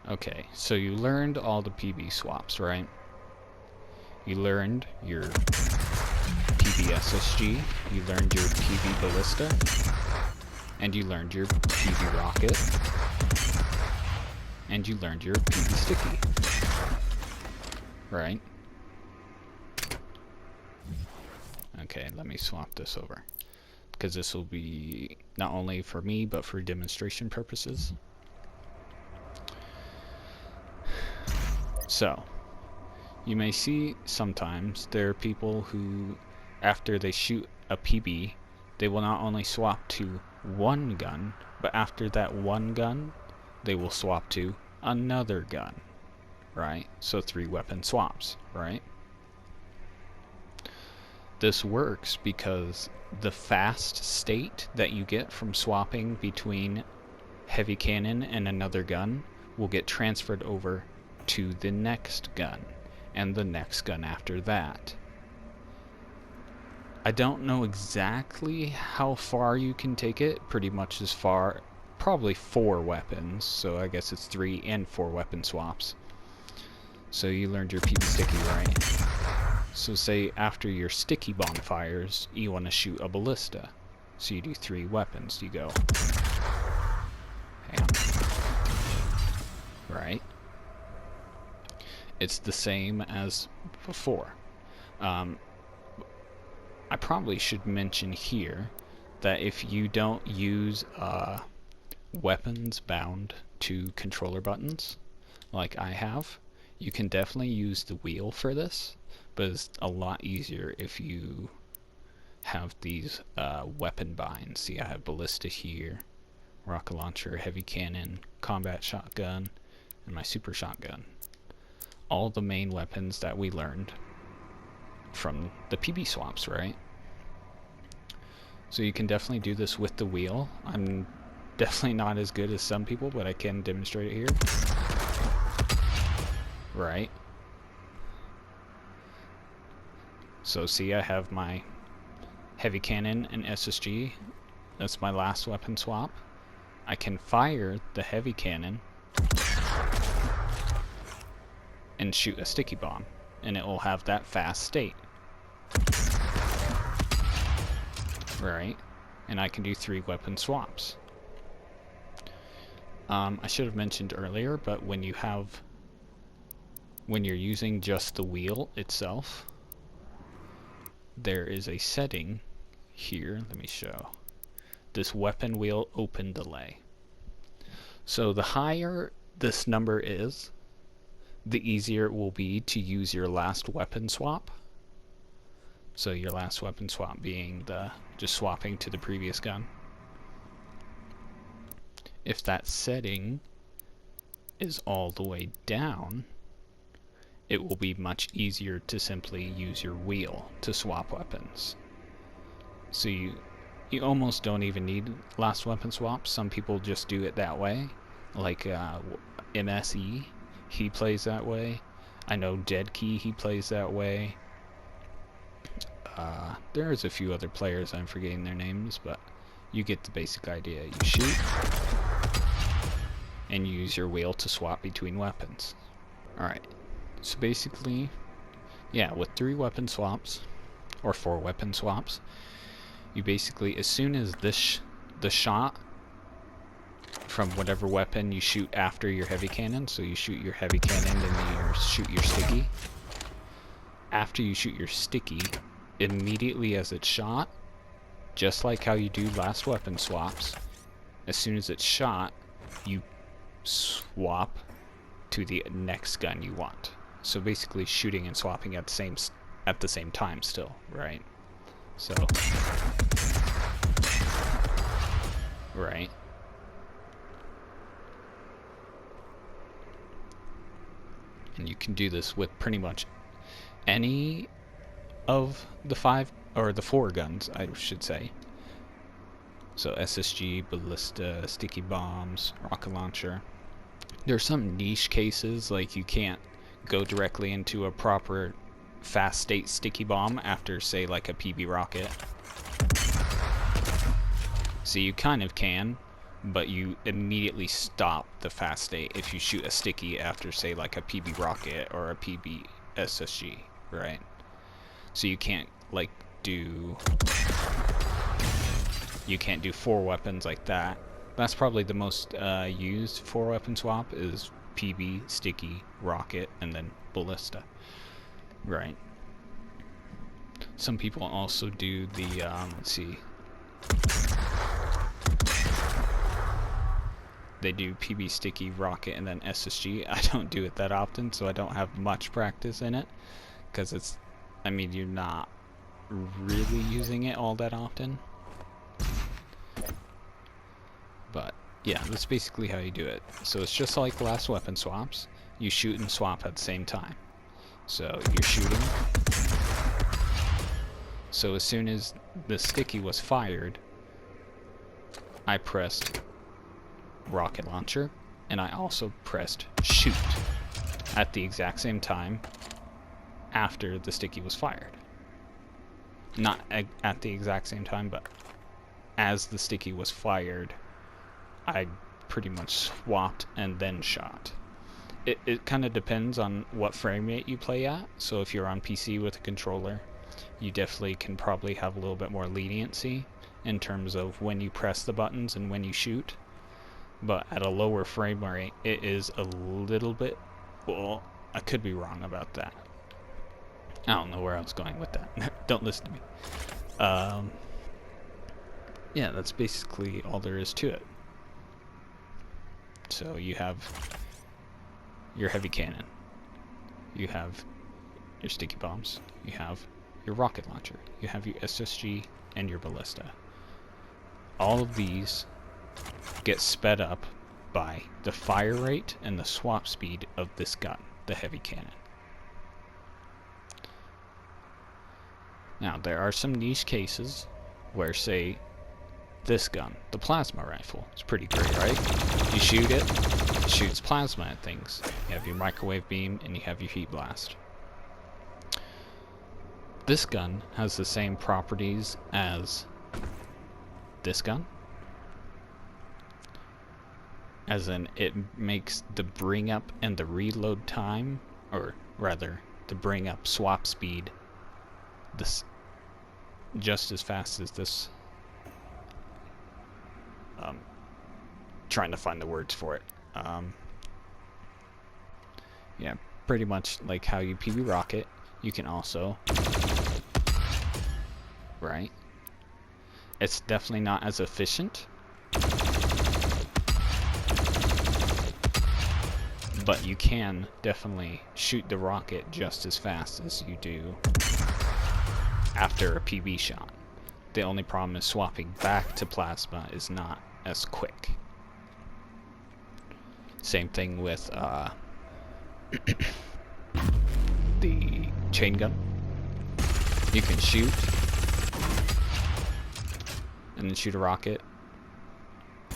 Okay, so you learned all the PB swaps, right? You learned your PB SSG, you learned your PB ballista, and you learned your PB rocket, and you learned your PB sticky, right? Okay, let me swap this over, because this will be not only for me, but for demonstration purposes. So, you may see sometimes there are people who, after they shoot a PB, they will not only swap to one gun, but after that one gun, they will swap to another gun, right? So 3 weapon swaps, right? This works because the fast state that you get from swapping between heavy cannon and another gun will get transferred over to the next gun and the next gun after that. I don't know exactly how far you can take it, pretty much as far, probably 4 weapons, so I guess it's 3 and 4 weapon swaps. So you learned your PB sticky, right? So say after your sticky bomb fires, you want to shoot a ballista. So you do 3 weapons. You go, bam, right? It's the same as before. I probably should mention here that if you don't use weapons bound to controller buttons, like I have, you can definitely use the wheel for this, but it's a lot easier if you have these weapon binds. See, I have ballista here, rocket launcher, heavy cannon, combat shotgun, and my super shotgun. All the main weapons that we learned from the PB swaps, right? So you can definitely do this with the wheel. I'm definitely not as good as some people, but I can demonstrate it here. Right. So see, I have my heavy cannon and SSG. That's my last weapon swap. I can fire the heavy cannon and shoot a sticky bomb, and it will have that fast state. Right? And I can do 3 weapon swaps. I should have mentioned earlier, but when you're using just the wheel itself, there is a setting here. Let me show. This weapon wheel open delay. So the higher this number is, the easier it will be to use your last weapon swap. So your last weapon swap being just swapping to the previous gun. If that setting is all the way down, it will be much easier to simply use your wheel to swap weapons. So you almost don't even need last weapon swaps. Some people just do it that way, like MSE, he plays that way. I know Deadkey, he plays that way. There's a few other players, I'm forgetting their names, but you get the basic idea. You shoot and you use your wheel to swap between weapons. Alright, so basically, yeah, with 3 weapon swaps, or 4 weapon swaps, you basically, as soon as the shot from whatever weapon you shoot after your heavy cannon, so you shoot your heavy cannon and then you shoot your sticky. After you shoot your sticky, immediately as it's shot, just like how you do last weapon swaps, as soon as it's shot, you swap to the next gun you want. So basically shooting and swapping at the same time still, right? So right. And you can do this with pretty much any of the 5 or the 4 guns, I should say. So SSG, ballista, sticky bombs, rocket launcher. There are some niche cases, like you can't go directly into a proper fast state sticky bomb after, say, like a PB rocket. So you kind of can, but you immediately stop the fast state if you shoot a sticky after, say, like a PB rocket or a PB SSG, right? So you can't like do 4 weapons like that. That's probably the most used 4 weapon swap is PB, sticky, rocket, and then ballista, right? Some people also do the let's see, they do PB, sticky, rocket, and then SSG. I don't do it that often, so I don't have much practice in it, because it's, I mean, you're not really using it all that often. But yeah, that's basically how you do it. So it's just like last weapon swaps. You shoot and swap at the same time. So you're shooting. So as soon as the sticky was fired, I pressed rocket launcher, and I also pressed shoot at the exact same time after the sticky was fired. Not at the exact same time, but as the sticky was fired, I pretty much swapped and then shot. It kind of depends on what frame rate you play at. So if you're on PC with a controller, you definitely can probably have a little bit more leniency in terms of when you press the buttons and when you shoot. But at a lower frame rate, it is a little bit, well, I could be wrong about that. I don't know where I was going with that. Don't listen to me. Yeah, that's basically all there is to it. So you have your heavy cannon, you have your sticky bombs, you have your rocket launcher, you have your SSG, and your ballista. All of these get sped up by the fire rate and the swap speed of this gun, the heavy cannon. Now, there are some niche cases where, say, this gun, the plasma rifle, it's pretty great, right? You shoot it, it shoots plasma at things. You have your microwave beam and you have your heat blast. This gun has the same properties as this gun, as in it makes the bring up and the reload time, or rather the bring up swap speed, this just as fast as this. Trying to find the words for it. Yeah, pretty much like how you PB rocket, you can also, right? It's definitely not as efficient, but you can definitely shoot the rocket just as fast as you do after a PB shot. The only problem is swapping back to plasma is not as quick. Same thing with the chain gun. You can shoot and then shoot a rocket,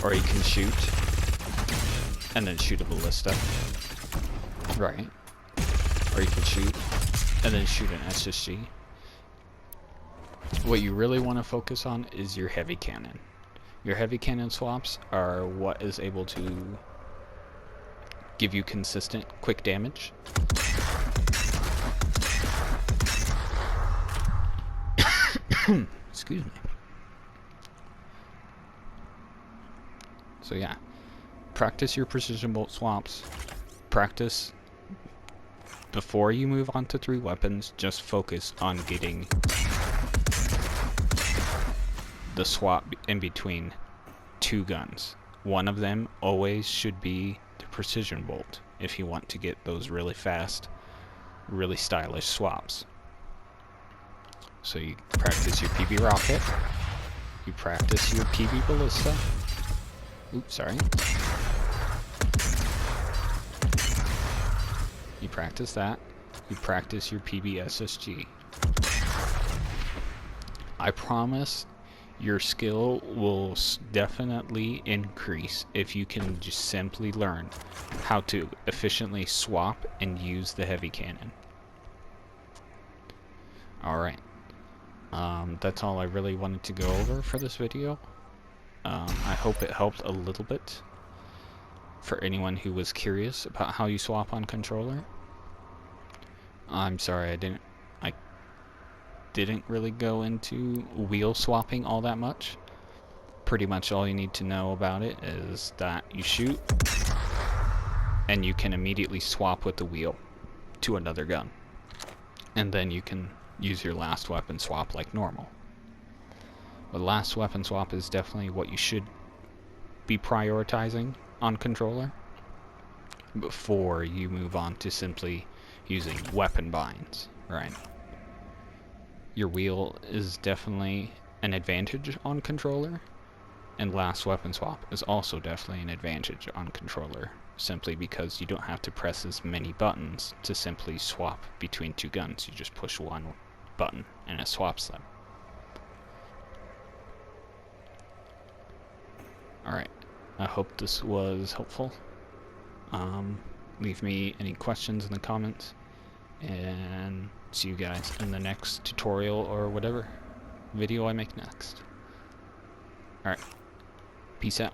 or you can shoot and then shoot a ballista, right? Or you can shoot and then shoot an SSG. What you really want to focus on is your heavy cannon. Your heavy cannon swaps are what is able to give you consistent, quick damage. Excuse me. So yeah, practice your precision bolt swaps. Practice before you move on to 3 weapons. Just focus on getting the swap in between 2 guns. One of them always should be the precision bolt if you want to get those really fast, really stylish swaps. So you practice your PB rocket, you practice your PB ballista. Oops, sorry. You practice that. You practice your PB SSG. I promise your skill will definitely increase if you can just simply learn how to efficiently swap and use the heavy cannon. Alright. That's all I really wanted to go over for this video. I hope it helped a little bit for anyone who was curious about how you swap on controller. I'm sorry I didn't really go into wheel swapping all that much. Pretty much all you need to know about it is that you shoot and you can immediately swap with the wheel to another gun, and then you can use your last weapon swap like normal. The last weapon swap is definitely what you should be prioritizing on controller before you move on to simply using weapon binds, right? Your wheel is definitely an advantage on controller, and last weapon swap is also definitely an advantage on controller, simply because you don't have to press as many buttons to simply swap between two guns. You just push one button and it swaps them. Alright, I hope this was helpful. Leave me any questions in the comments, and see you guys in the next tutorial or whatever video I make next. Alright, peace out.